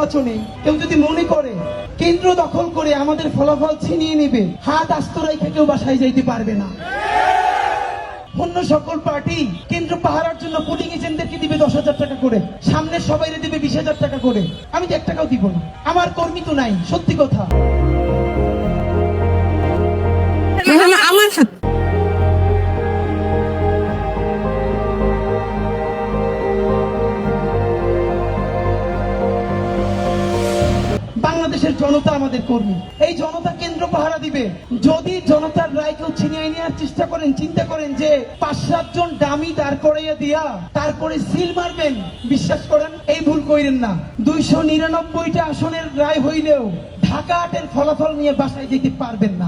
নির্বাচনে কেউ যদি মনে করে কেন্দ্র দখল করে আমাদের ফলাফল ছিনিয়ে নেবে, হাত আস্ত রেখে কেউ বাসায় যাইতে পারবে না। অন্য সকল পার্টি কেন্দ্র পাহারার জন্য পুলিং এজেন্টদেরকে দিবে 10,000 টাকা করে, সামনে সবাইরে দিবে 20,000 টাকা করে। আমি তো 1 টাকাও দিব না, আমার কর্মী তো নাই। সত্যি কথা। আমার সাথে বাংলাদেশের জনতা আমাদের কর্মী, এই জনতা কেন্দ্র পাহারা দিবে। যদি জনতার রায় কেউ ছিনিয়ে নেওয়ার চেষ্টা করেন, চিন্তা করেন যে 5-7 জন ডামি দাঁড় করাইয়া দিয়া তারপরে সিল মারবেন, বিশ্বাস করেন এই ভুল কইরেন না। 299টা আসনের রায় হইলেও ঢাকা 8-এর ফলাফল নিয়ে বাসায় যেতে পারবেন না।